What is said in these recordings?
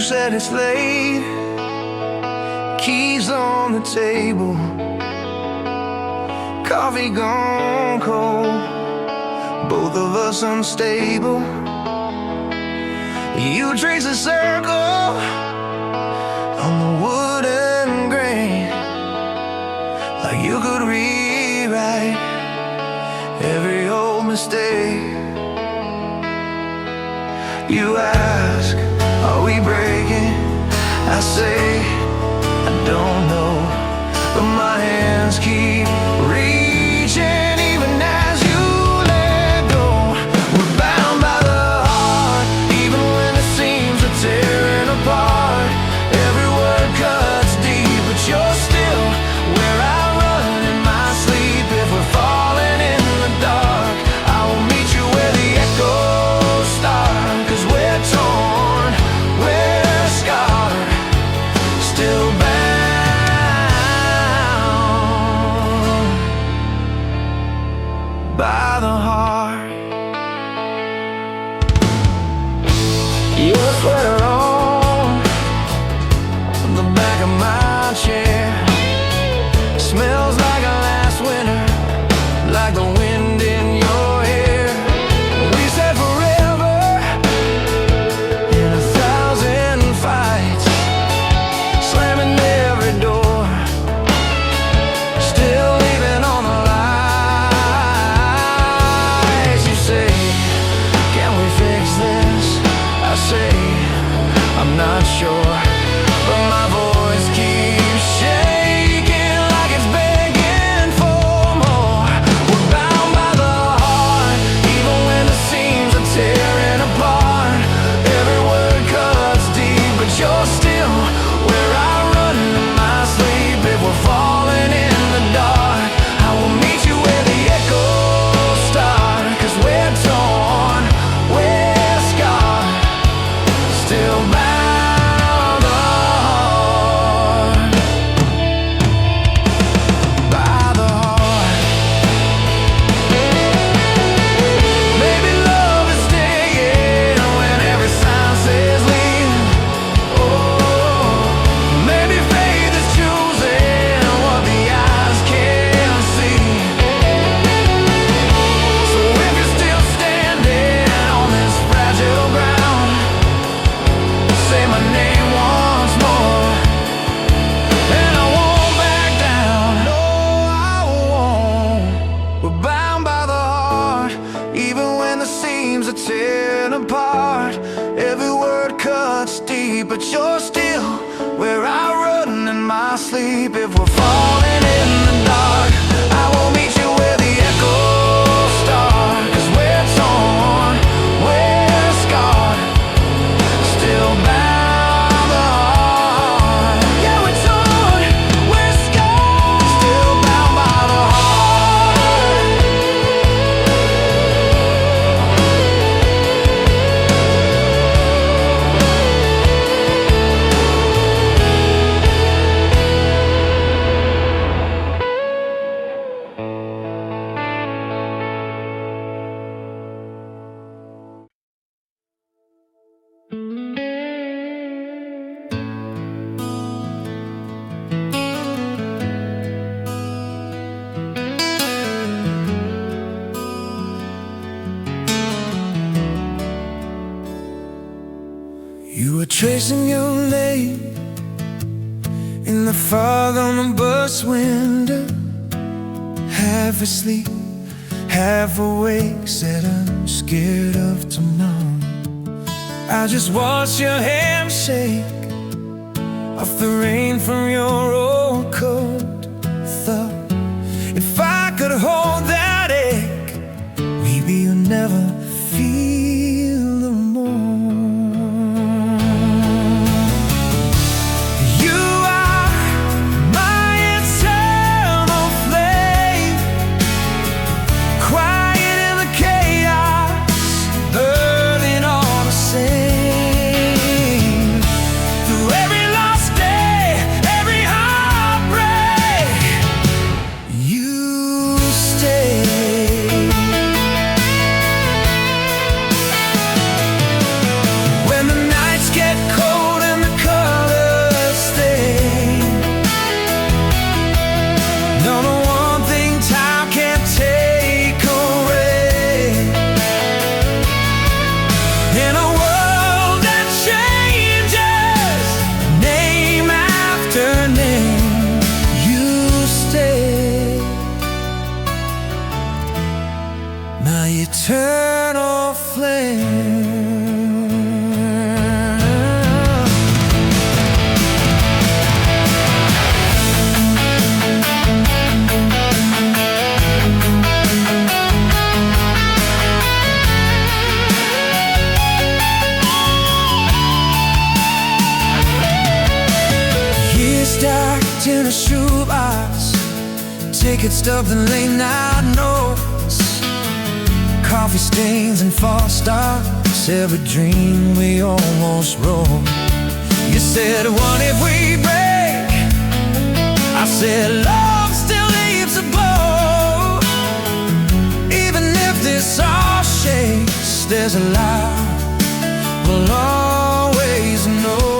said it's late, keys on the table, coffee gone cold, both of us unstable. You trace a circle on the wooden grain, like you could rewrite every old mistake. You ask, are we breaking? I say, I don't know, but my hands keep reaching even as you let go. We're bound by the heart, even when it seems we're tearing apart. Every word cuts deep, but you're still where I run in my sleep. If we're falling in the dark, I will meet you where the echoes start. 'Cause we're torn, we're scarred, still bound by the heart. Your sweater on the back of my chair smells like a last winter, like the wind in your hair. We said forever in 1,000 fights, slamming every door, still leaving on the lights. You say, can we fix this? I say, I'm not sure, but my voice keeps shaking like it's begging for more. We're bound by the heart, even when the seams are tearing apart. Every word cuts deep, but you're still where I run in my sleep. If we're falling in the dark, I will meet you where the echoes start. 'Cause we're torn, we're scarred, still bound the heart, by the heart. Maybe love is staying when every sign says leave. Oh, maybe faith is choosing what the eyes can't see. So if you're still standing on this fragile ground, say my name once more, and I won't back down. No, I won't. We're bound by the heart, even when the seams are tearing apart. Every word cuts deep, but you're still where I run in my sleep. If we're falling in the dark, I will meet you where the echoes start. 'Cause we're torn, we're scarred, still bound the heart. Yeah, we're torn, we're scarred, still bound by the heart. You were tracing your name in the fog on the bus window, half asleep, half awake, said I'm scared of tomorrow. I just watched your hand shake off the rain from your old coat. Thought if I could hold that ache, maybe you'll never feel the more. You are my eternal flame, quiet in the chaos, burning all the same. Through every lost day, locked in a shoebox, ticket stubbed and late night notes, coffee stains and false starts, every dream we almost wrote. You said, what if we break? I said, love still leaves a blow. Even if this all shakes, there's a light we'll always know.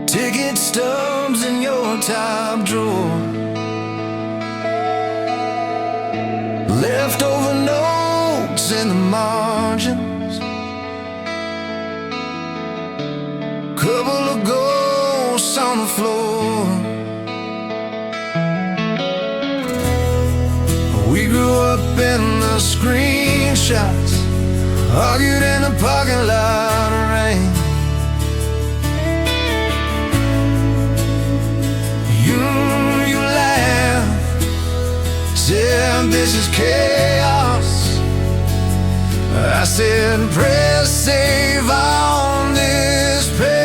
Ticket stubs in your top drawer, leftover notes in the margins, couple of ghosts on the floor. We grew up in the screenshots, argued in the parking lot of rain. You laughed, said this is chaos. I said press save on this pain.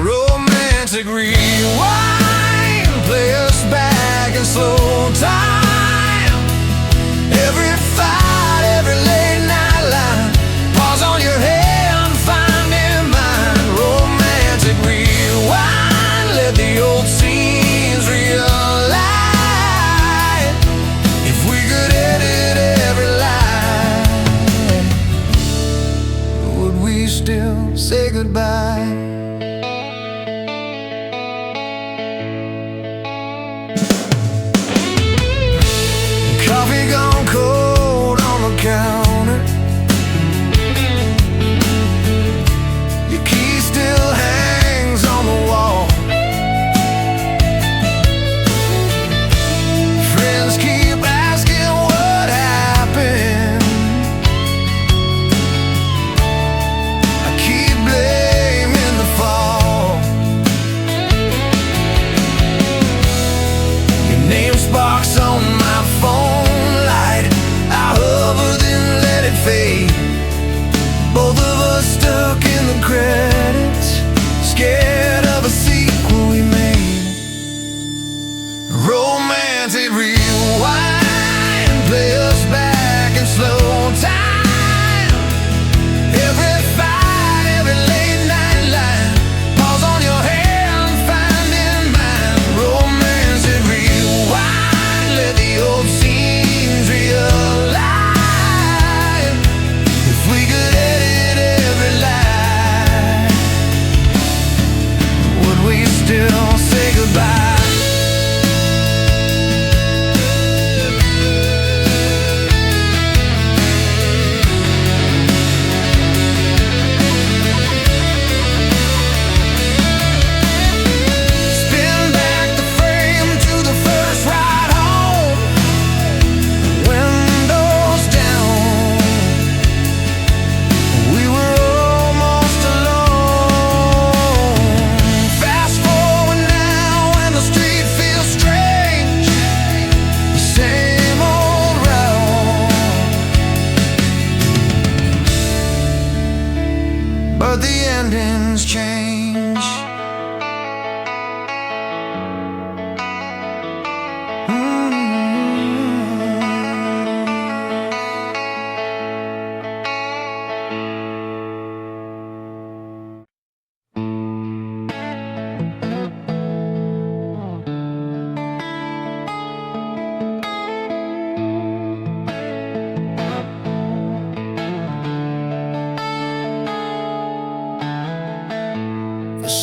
Romantic rewind, play us back in slow time. Every fight, every late night line, pause on your hand, find in mine. Romantic rewind, let the old scenes realize. If we could edit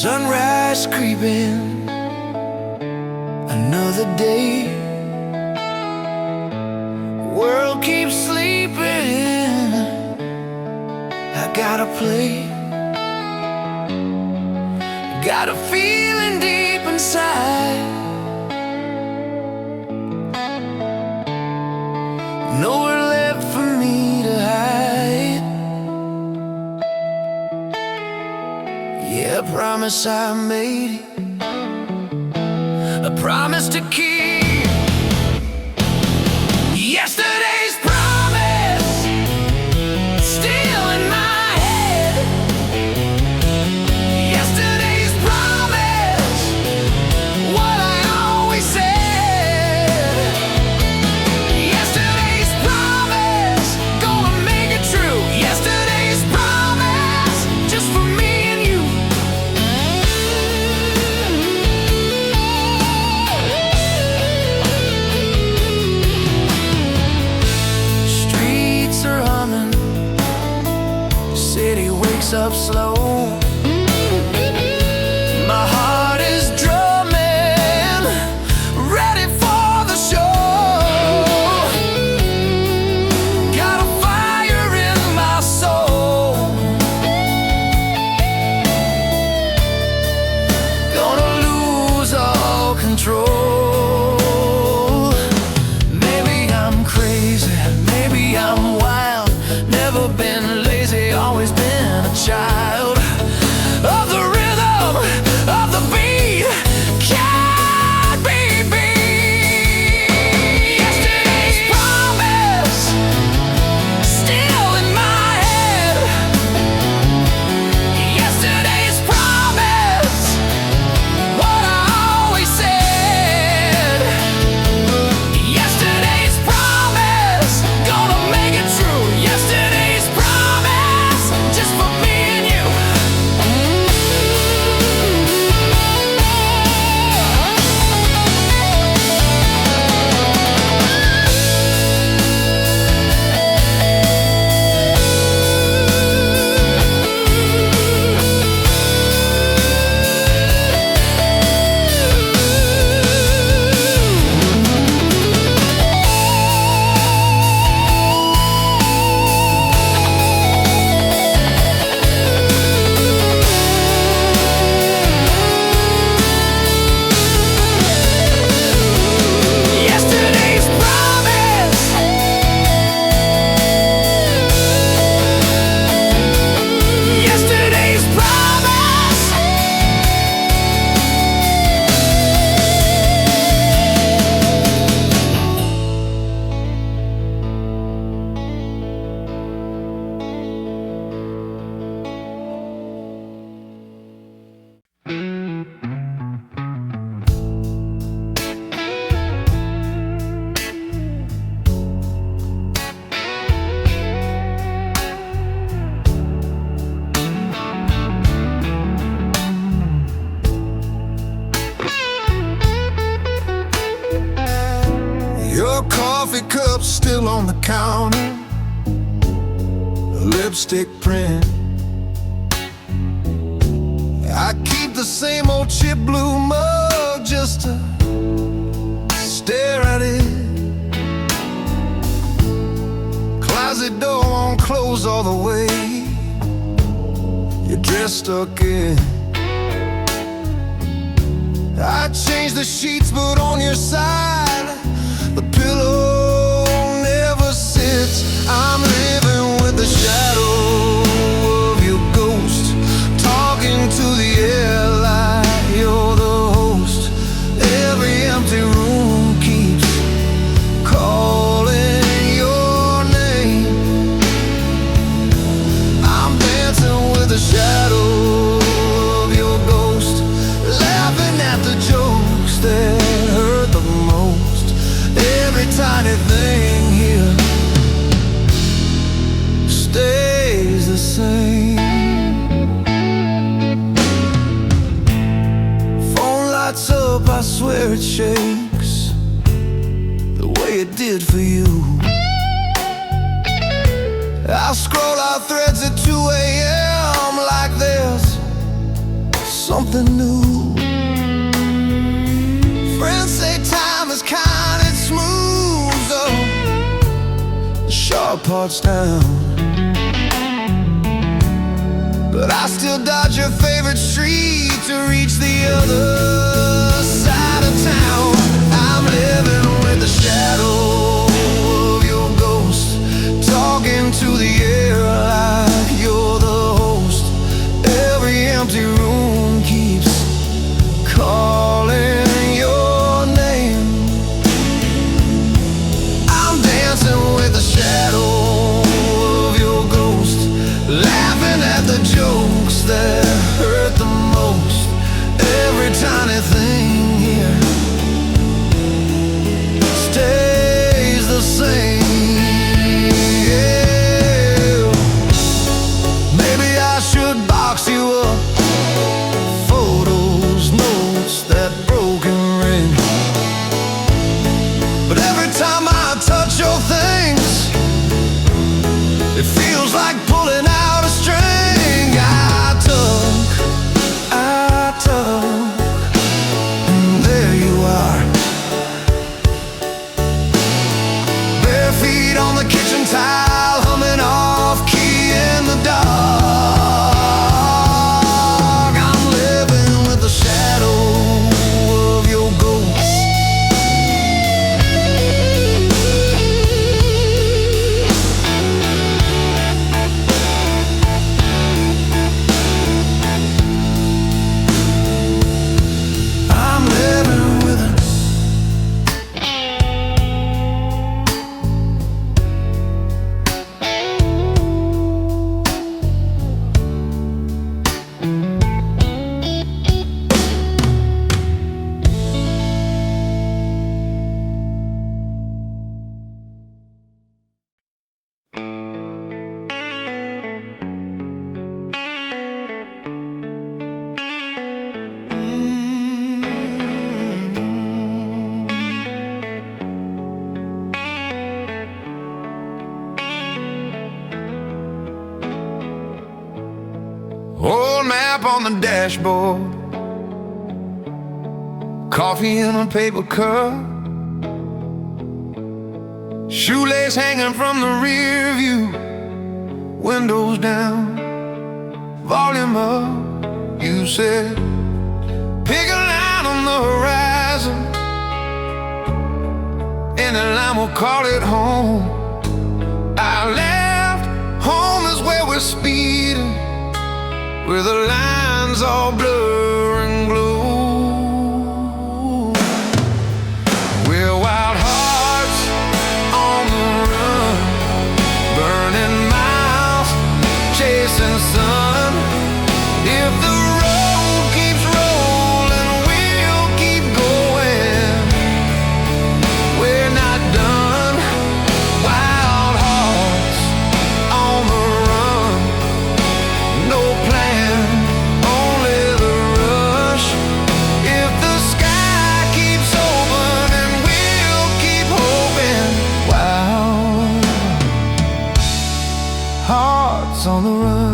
Sunrise creeping, another day. World keeps sleeping, I gotta play. Got a feeling deep inside, nowhere left for me to hide. Yeah, I promise I made it, a promise to keep. Yesterday's promise still in my head. Yesterday's promise, what I always said. Yesterday's promise, gonna make it true. Yesterday's promise, just for me and you. Streets are humming, city wakes up slow. My heart is drumming, ready for the show. Got a fire in my soul, gonna lose all control. Maybe I'm crazy, maybe I'm wild. Never been lazy, always been a child of the rhythm, of the beat. Can't be beat. Yesterday's promise still in my head. Yesterday's promise, what I always said. Yesterday's promise, gonna make it true. Yesterday's promise, just for me and you. Yesterday's promise, yesterday's promise. Your coffee cup's still on the counter, a lipstick print. I keep the same old chip blue mug just to stare at it. Closet door won't close all the way, your dress stuck in. I changed the sheets, but on your side the pillow never sits. I'm living with the shadow of your ghost, talking to the air like you're the host. Every empty room keeps calling your name. I'm dancing with the shadow of your ghost, laughing at the jokes that hurt the most. Every tiny thing here stays the same. Phone lights up, I swear it shakes the way it did for you. I scroll our threads at 2 a.m. like there's something new. Friends say time is kind and smooth, so the sharp parts down. But I still dodge your favorite street to reach the other side of town. I'm living with the shadow of your ghost, talking to the air like you're the host. Every empty room keeps calling your name. I'm dancing with the shadow of your ghost, laughing at the jokes that hurt the most. Every tiny thing here stays the same. Maybe I should box you up, photos, notes, that broken ring. But every time I touch your things, it feels like pulling out a string. I tug, and there you are, bare feet on the kitchen tile, humming off key in the dark. I'm living with the shadow of your ghost. I'm living with it. Old map on the dashboard, coffee in a paper cup, shoelace hanging from the rear view, windows down, volume up. You said, pick a line on the horizon, any line we'll call it home. I laughed, home is where we're speeding, where the lines all blur and glow. We're wild hearts on the run, burning miles, chasing sun. If the road keeps rolling, we'll keep going. We're not done. Wild hearts on the run, no plan, only the rush. If the sky keeps open, we'll keep hoping. Wild hearts on the run.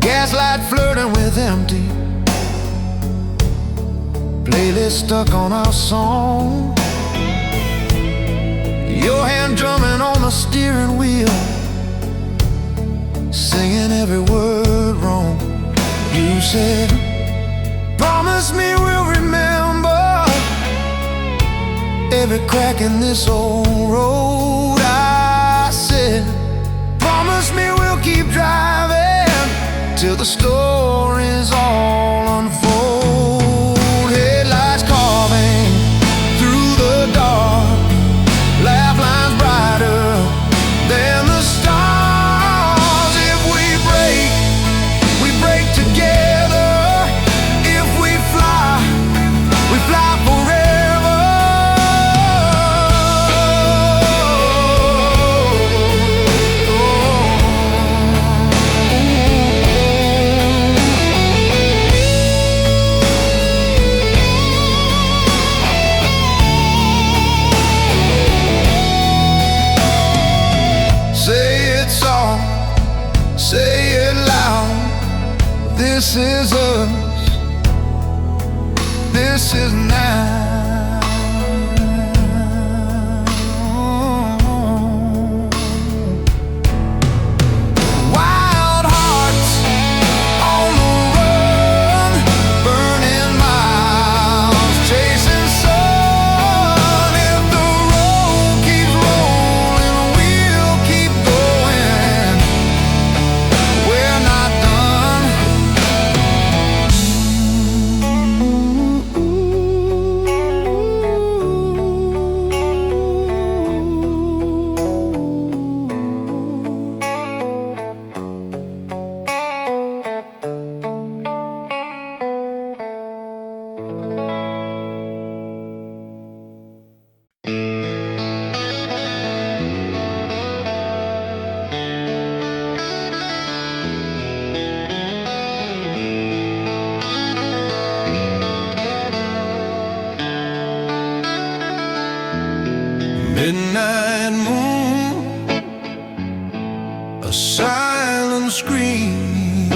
Gaslight flirting with empty, playlist stuck on our song. Your hand drumming on the steering wheel, singing every word wrong. You said, promise me we'll remember every crack in this old road. I said, promise me we'll keep driving till the story's all unfold. Headlights carving through the dark, laugh lines brighter than the stars. If we break together. If we fly forever. This is us. This is now. Wild hearts on the run, burning miles, chasing sun. If the road keeps rolling, we'll keep going. We're not done. Midnight moon, a silent scream,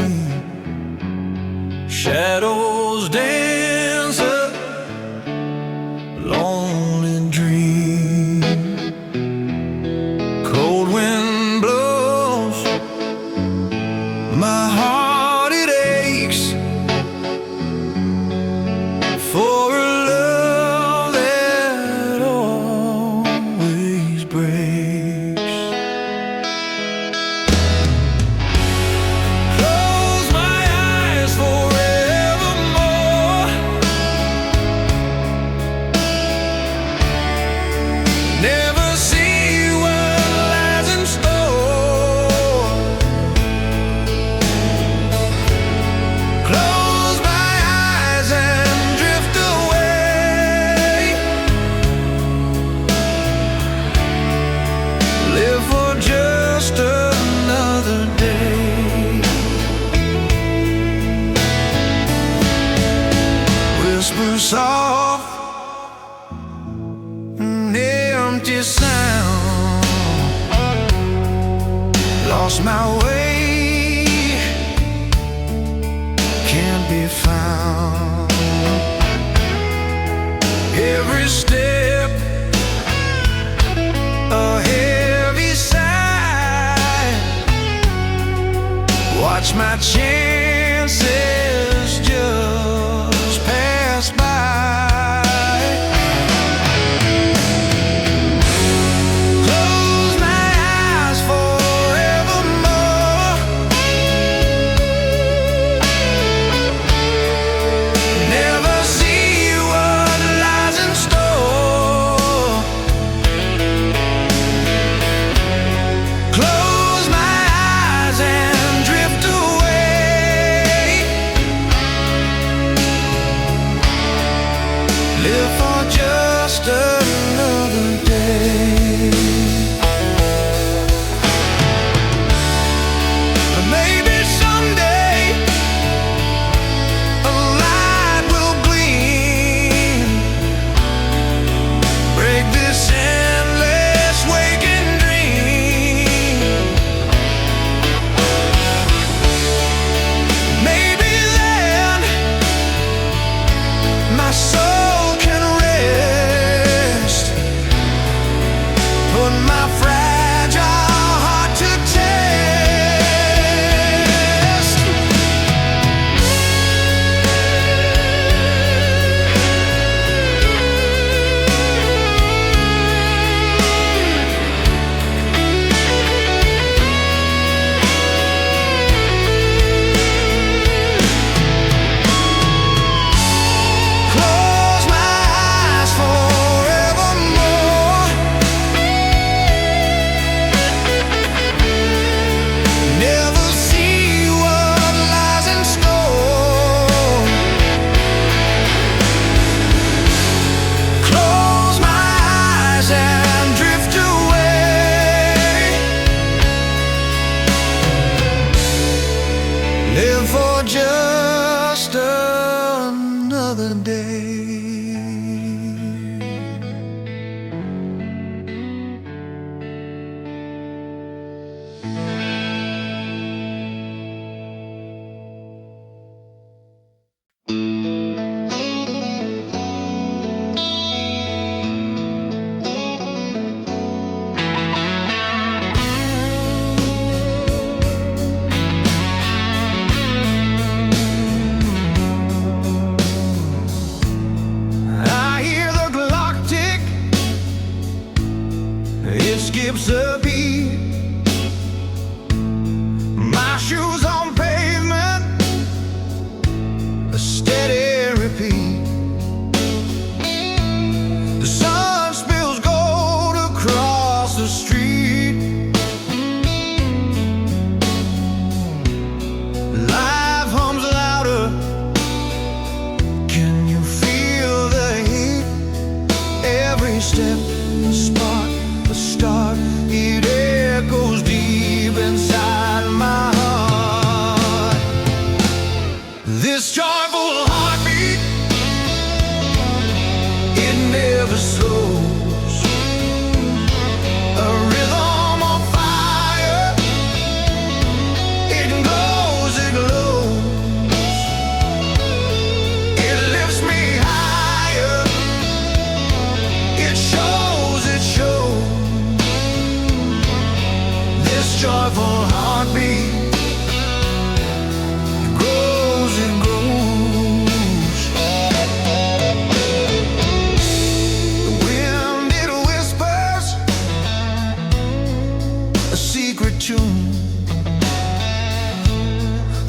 shadows dance a lonely dream. Cold wind blows, my heart it aches for a love that always breaks. Close my eyes forevermore. Never see what lies in store. Close my eyes and drift away. Live for just another day. Whisper soft, an empty sound. Lost my way, can't be found. Every step a heavy sigh. Watch my chances just pass by. Close my eyes forevermore. Never see what lies in store. Close my eyes and drift away. Live for just another day. Maybe someday a light will gleam, break this endless waking dream. Maybe then my soul can rest, put my fragile heart to test. Close my eyes forevermore. Never see what lies in store. Close my eyes and drift away. Live for just another day.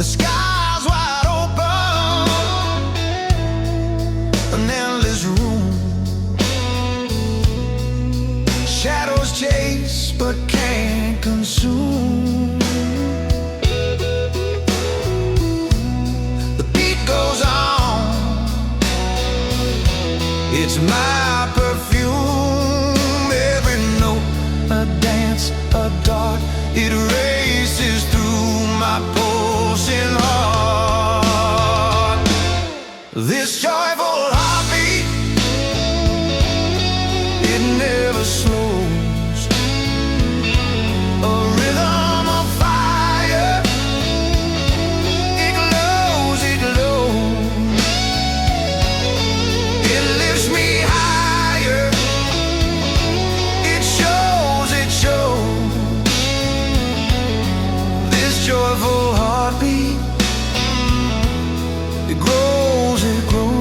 sky's wide open, an endless room. Shadows chase but can't consume. The beat goes on, it's my perfume. Every note, a dance, a dart, it races through my pulsing heart. This joyful heartbeat, it never slows. A rhythm of fire, it glows, it glows. It lifts me higher, it shows, it shows. This joyful heartbeat, it grows, it grows.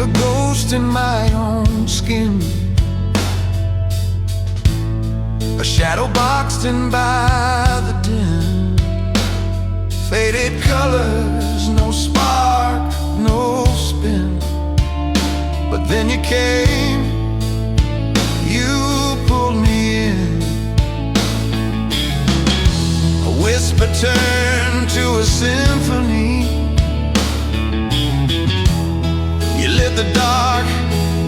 A ghost in my own skin, a shadow boxed in by the dim. Faded colors, no spark, no spin. But then you came, you pulled me in. A whisper turned to a symphony. You lit the dark,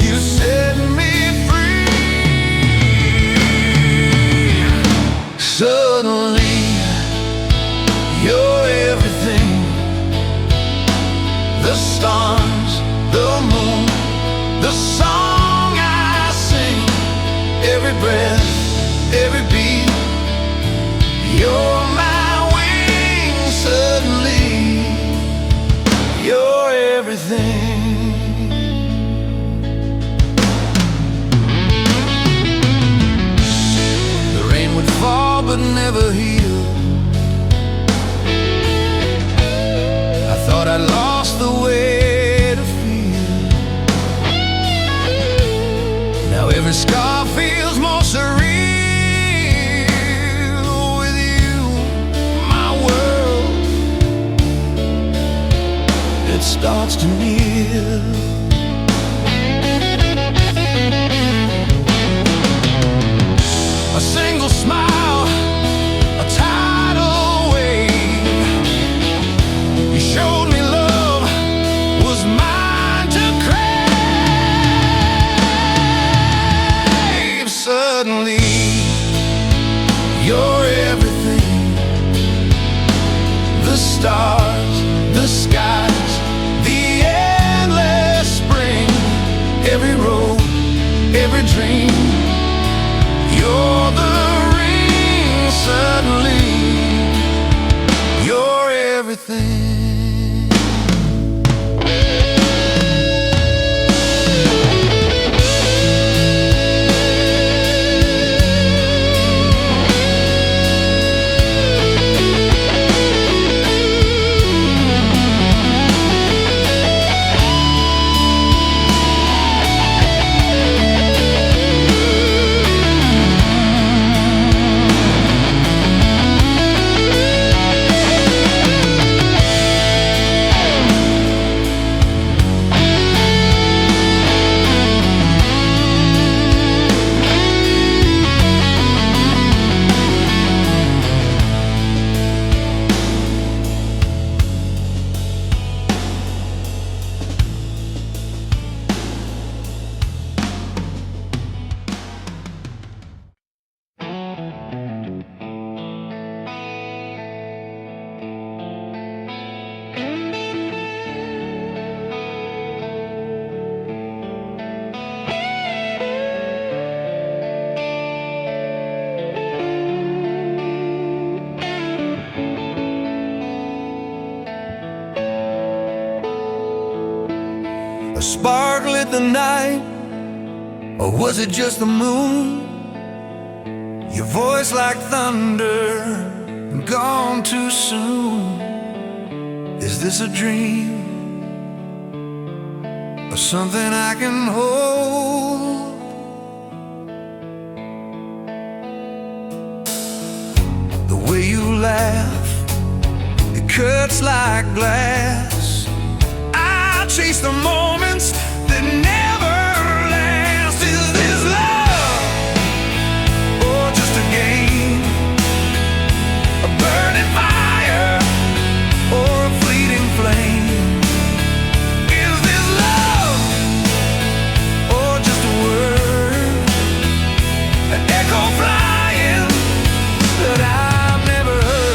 you set me free. Suddenly, you're everything. The stars, the moon, the song I sing. Every breath, every beat, you're my wings. Suddenly, you're everything. Fall but never heal. I thought I lost the way to feel. Now every scar feels more surreal. With you, my world, it starts to kneel. A single smile, a tidal wave. You showed me love was mine to crave. Suddenly, you're everything. The stars, the skies, the endless spring. Every road, every dream. You're the ring. Suddenly, you're everything. A spark lit the night, or was it just the moon? Your voice like thunder, gone too soon. Is this a dream, or something I can hold? The way you laugh, it cuts like glass. I'll chase the moments that never last. Is this love, or just a game? A burning fire, or a fleeting flame? Is this love, or just a word, an echo flying that I've never heard?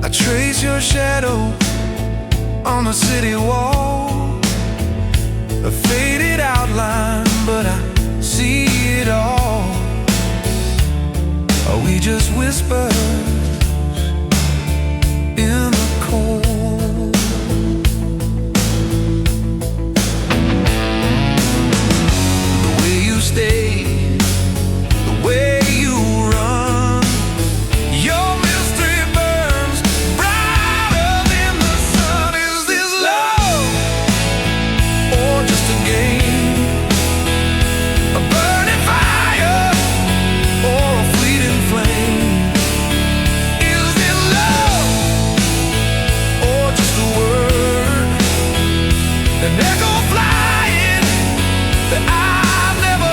I trace your shadow on the city wall, a faded outline, but I see it all. Are we just whispers in the cold? The way you stay, the way you run, your mystery burns brighter than the sun. Is this love, or just a game? A burning fire, or a fleeting flame? Is this love, or just a word, an echo flying that I've never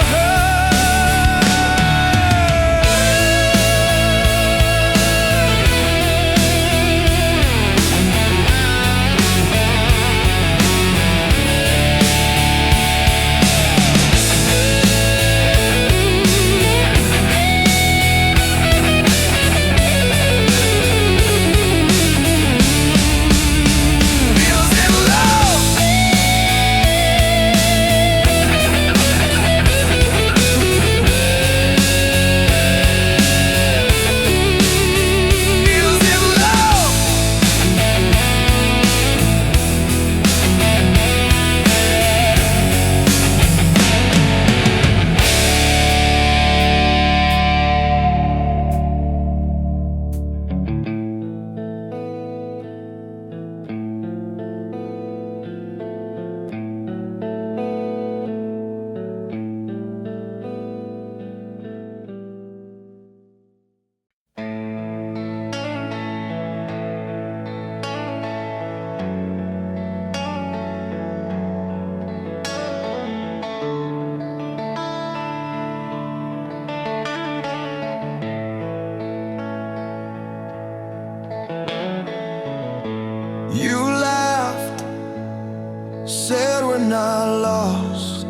You laughed, said we're not lost,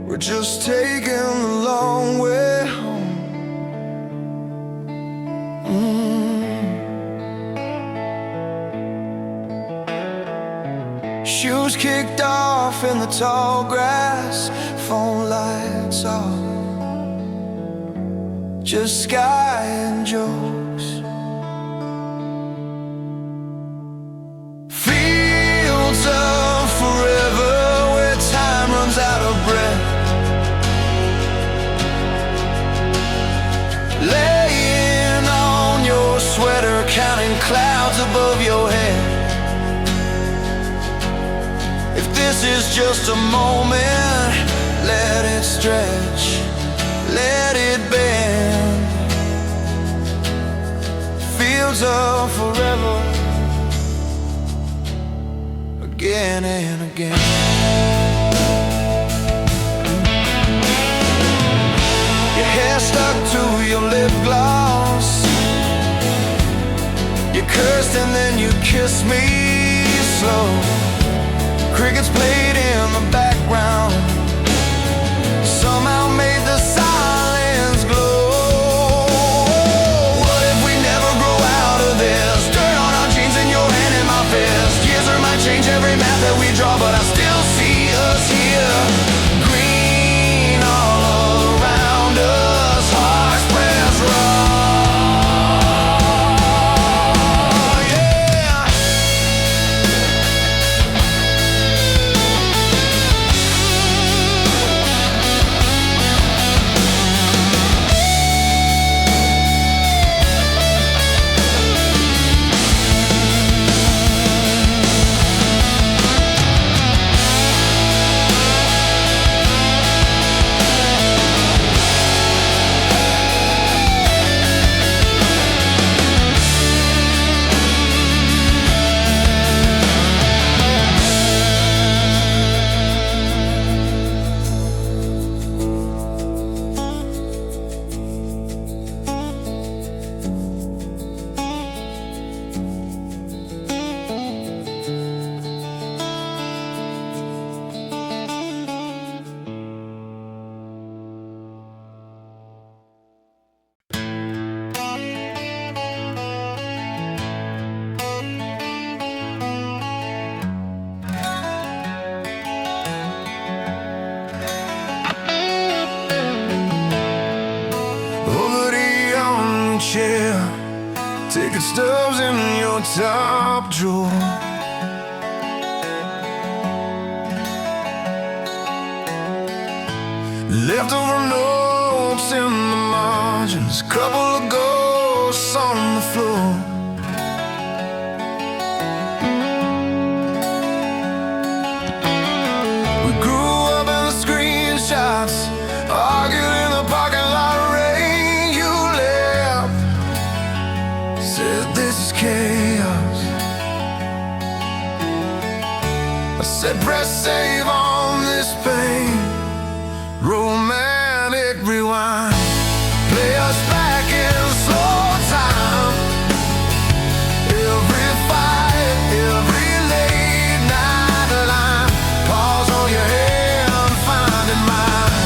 we're just taking the long way home. Shoes kicked off in the tall grass, phone lights off, just sky and jokes. Fields of forever where time runs out of breath, laying on your sweater, counting clouds above your head. If this is just a moment, let it stretch, let it bend. Fields of forever, again and again. Your hair stuck to your lip gloss, you cursed and then you kissed me slow. Crickets played in the background, somehow made the silence glow. What if we never grow out of this? Dirt on our jeans and your hand in my fist. Years might change every map that we draw, but I still see us here. Green all around us, hearts pressed raw. stubs in your top drawer. Leftover notes in the margins, couple of ghosts on the floor. We grew up in the screenshots, argued in the parking lot rain. You left, said this is chaos. I said press save on this pain. Romantic rewind, play us back in slow time. Every fight, every late night line, pause on your hand, finding mine.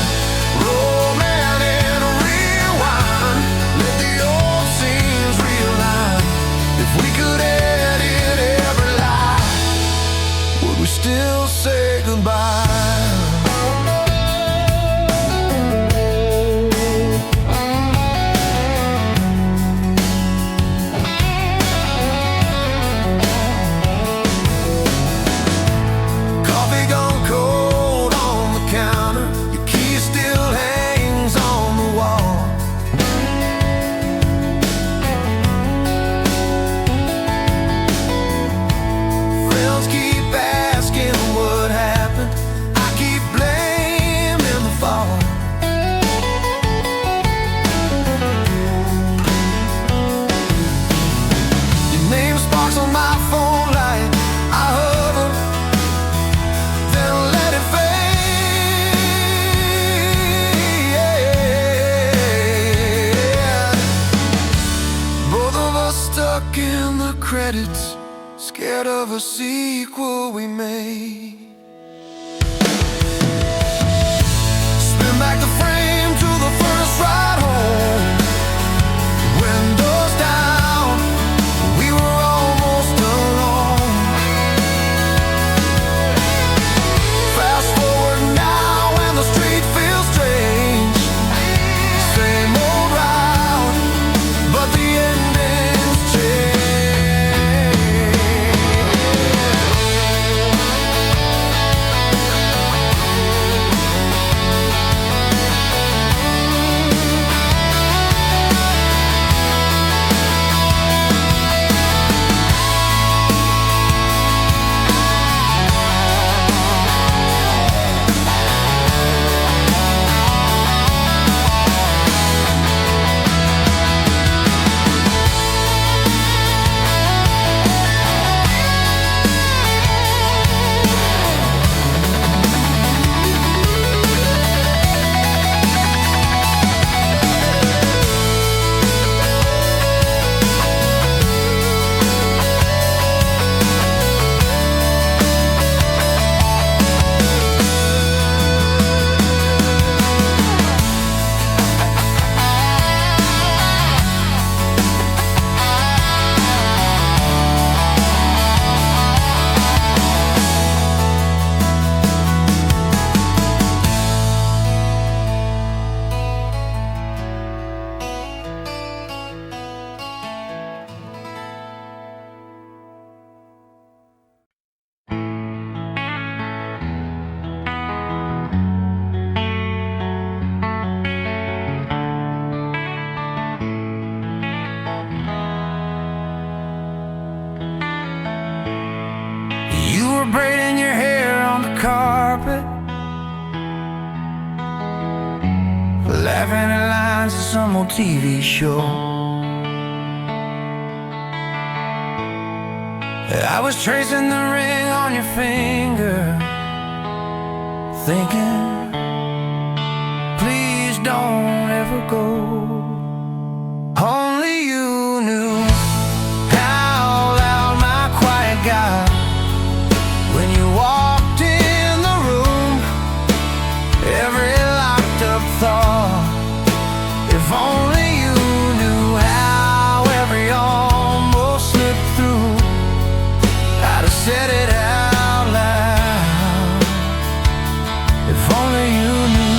Romantic rewind, let the old scenes realign. If we could edit every lie, would we still say goodbye? In the credits, scared of a sequel we made. Spin back the frame to the first ride home. Windows down, we were almost alone. Fast forward now and the street feels strange. Same old route, but the ending's changed. Braiding your hair on the carpet, laughing at lines of some old TV show. I was tracing the ring on your finger, thinking, please don't ever go. Only you knew how loud my quiet got when you walked in the room. Every locked up thought, if only you knew how every almost slipped through, I'd have said it out loud. If only you knew.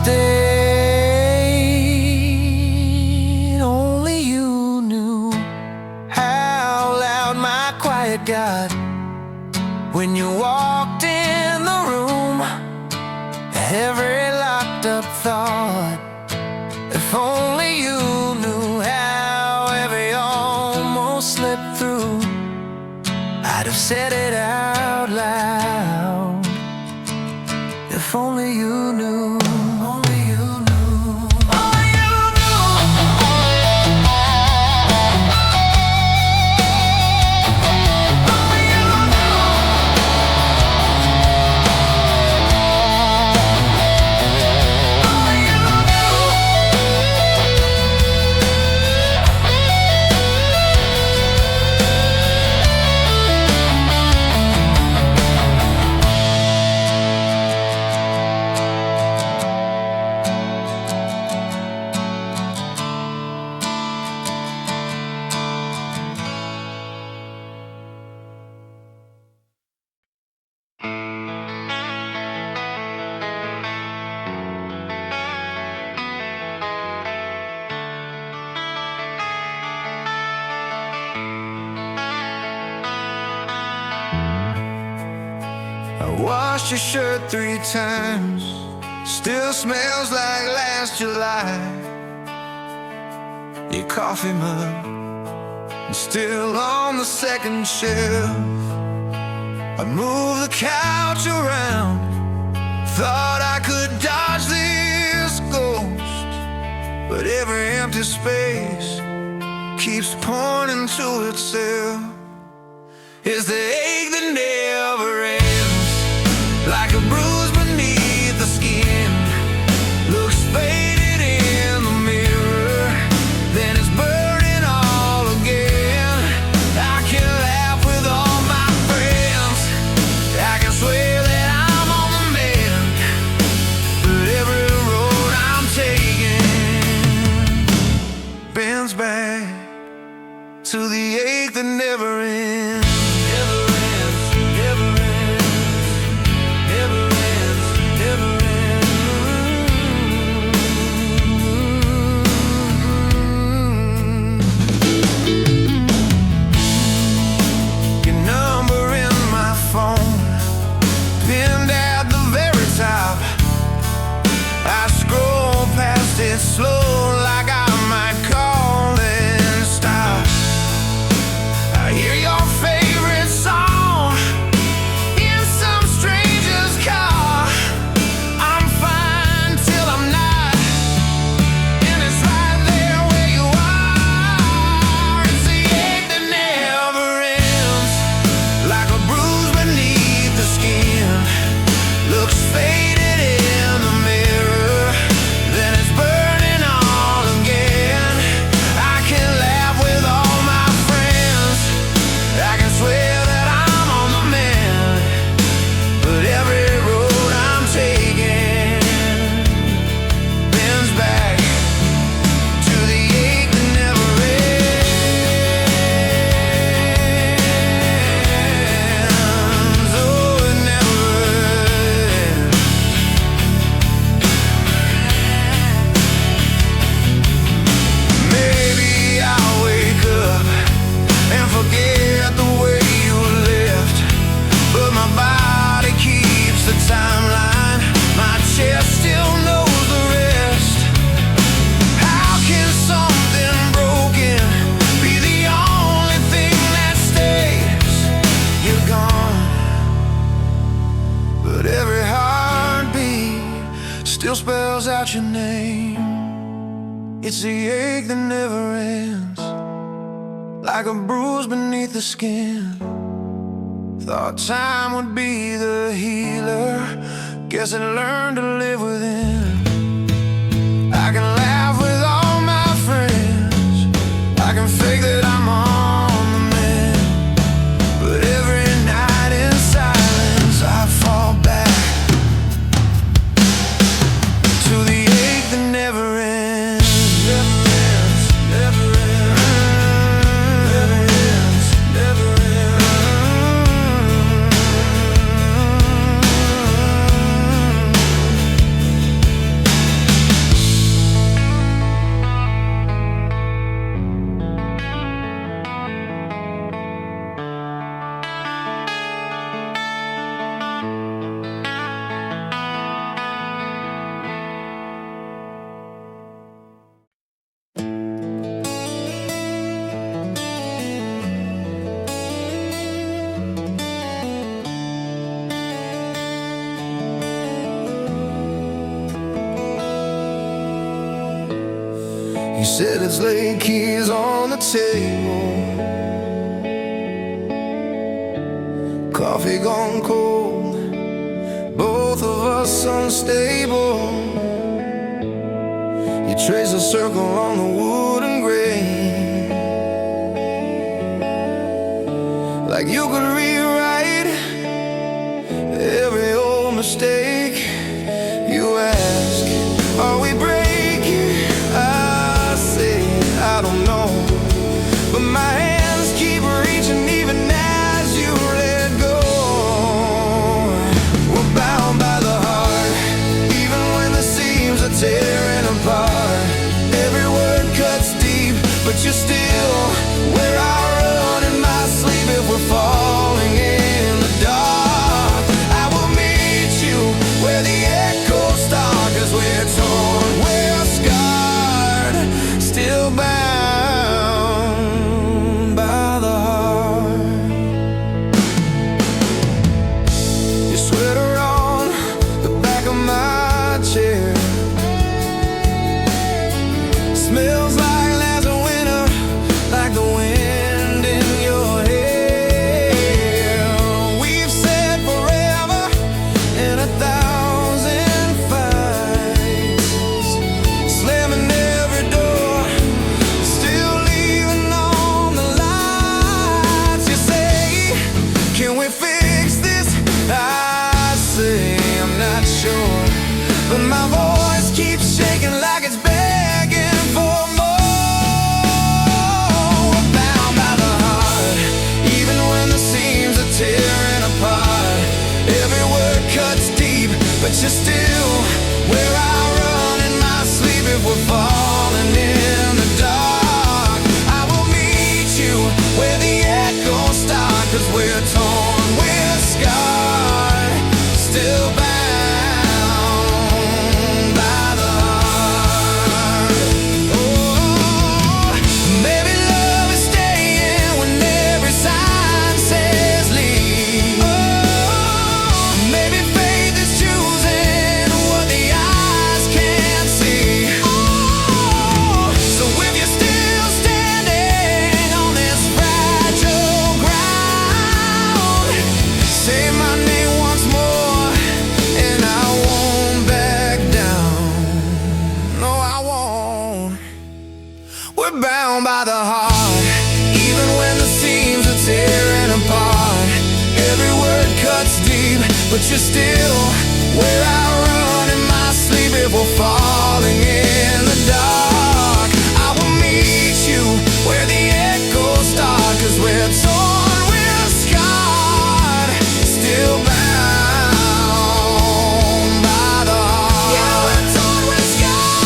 stayed. Only you knew how loud my quiet got when you walked in the room. Every locked up thought, if only you knew how every almost slipped through, I'd have said it out loud. If only you knew, only you knew, only you knew. Only you knew. Only you I washed your shirt 3 times, still smells like last July. Your coffee mug is still on the second shelf. I moved the couch around, thought I could dodge this ghost, but every empty space keeps pointing to itself. Is the ache that never ends, like a bruise beneath the skin, looks faded in the mirror, then it's burning all again. I can laugh with all my friends, I can swear that I'm on the mend, but every road I'm taking bends back to the ache that never ends. It's slow, like I might call and stop. I hear your favorite song in some stranger's car. I'm fine till I'm not, and it's right there where you are. It's the ache that never ends, like a bruise beneath the skin, looks faded in the mirror, then it's burning all again. I can laugh with all my friends, I can swear that I'm on the mend, but every road I'm taking bends back to the ache that never ends. Oh, it never ends. Maybe I'll wake up and forget the way you left, but my body keeps the timeline, my chest still knows the rest. How can something broken be the only thing that stays? You're gone, but every heartbeat still spells out your name. It's the ache that never ends, like a bruise beneath the skin. Thought time would be the healer, guess I learned to live within. I can laugh with all my friends, I can fake that I'm on the mend, but every night in silence I fall back to the ache that never ends. Never ends, never ends, never ends, never ends. You said it's late, keys on the table, coffee gone cold, both of us unstable. You trace a circle on the wooden grain, like you could rewrite every old mistake. You ask, are we breaking? I say, I don't know, but my hands keep reaching even as you let go. We're bound by the heart, even when the seams are tearing apart. Every word cuts deep, but you're still where I run in my sleep if we're falling in the dark. I will meet you where the echoes start, 'cause we're torn, we're scarred, still bound by the heart. Your sweater on the back of my chair, smells like last winter, like the wind in your hair. We've said forever in 1,000 fights, slamming every door, still leaving on the lights. You say, can we fix this? I say, I'm not sure, but my voice keeps shaking like it's begging for more. We're bound by the heart, even when the seams are tearing apart. Every word cuts deep, but you're still where I run in my sleep if we're falling in the dark. I will meet you where the echoes start, 'cause we're torn, we're scarred, still bound by the heart. Oh, maybe love is staying when every sign says leave. Oh, maybe faith is choosing what the eyes can't see. Oh, so if you're still standing on this fragile ground, say my name once more and I won't back down. No, I won't. We're bound by the heart, even when the seams are tearing apart. Every word cuts deep, but you're still where I run in my sleep if we're falling in the dark. I will meet you where the echoes start, 'cause we're torn, we're scarred, still bound by the heart. Yeah, we're torn, we're still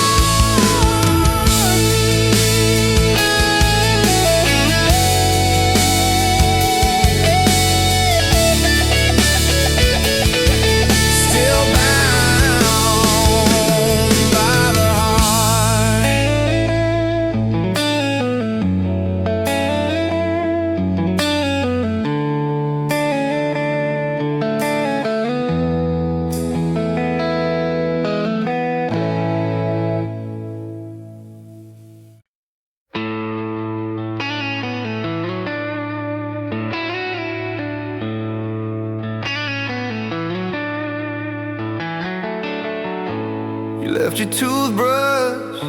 bound by the heart. You left your toothbrush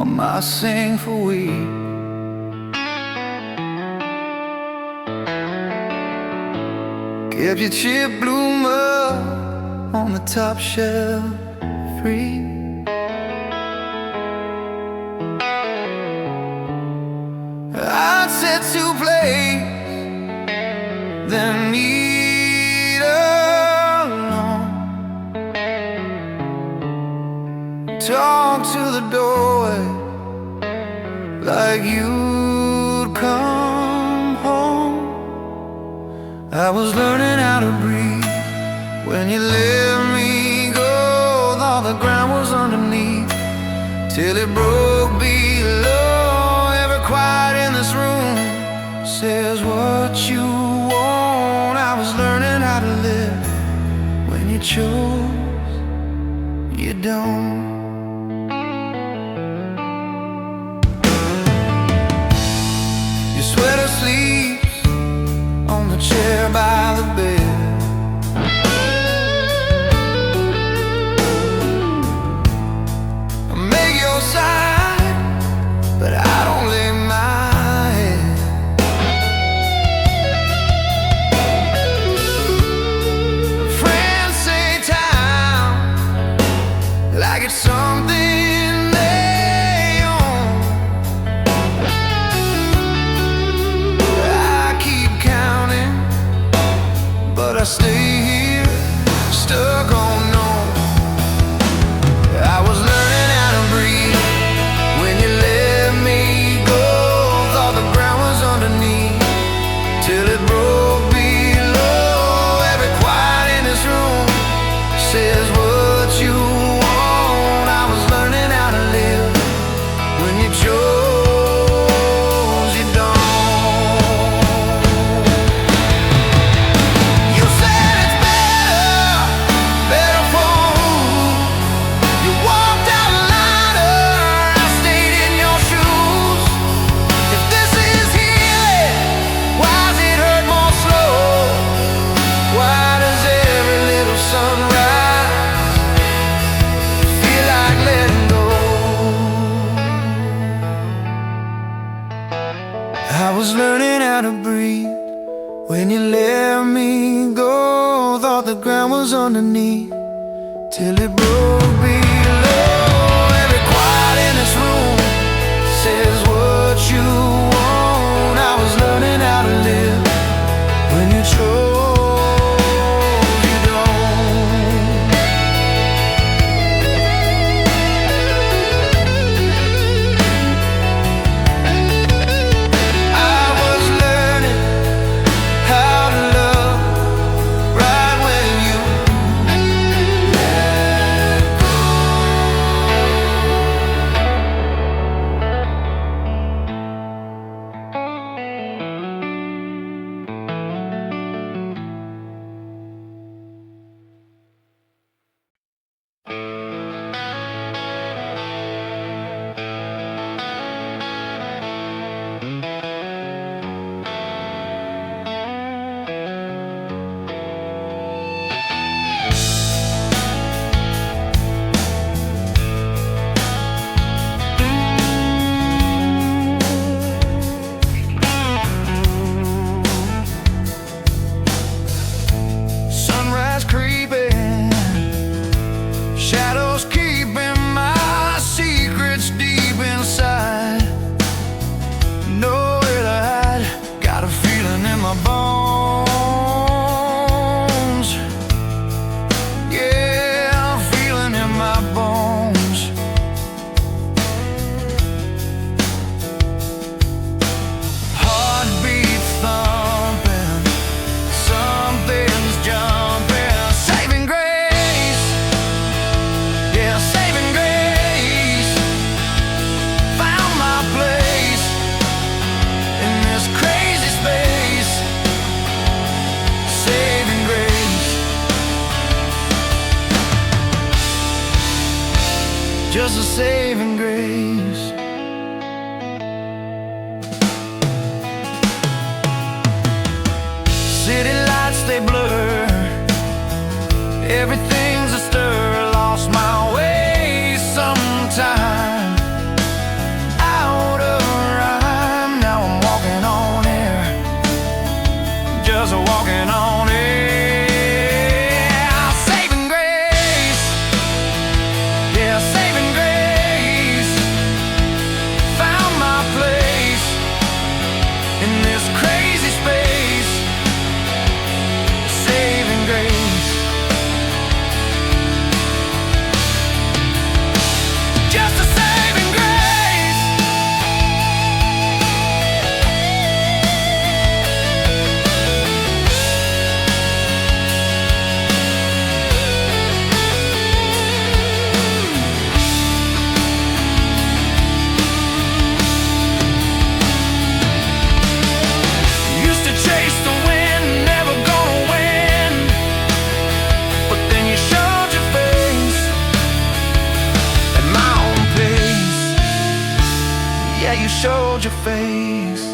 on my sink for weeks. Kept your chip blue mug on the top shelf free. I'd set to play, then eat alone. Talk to the doorway like you'd come home. I was learning how to breathe when you let me go. All the ground was underneath till it broke below. Every quiet in this room says what you want. I was learning how to live when you chose, you don't. was learning how to breathe when you let me go. Thought the ground was underneath till it broke below. Every quiet in this room says what you want. I was learning how to live when you chose. Just a saving grace. City lights, they blur, everything's a stir. Lost my way sometime, out of rhyme. Now I'm walking on air, just walking on air. Saving grace, yeah, saving grace. Found my place in this crazy space. Saving grace, just a saving grace. Used to chase the wind, never gonna win, but then you showed your face at my own pace. Yeah, you showed your face.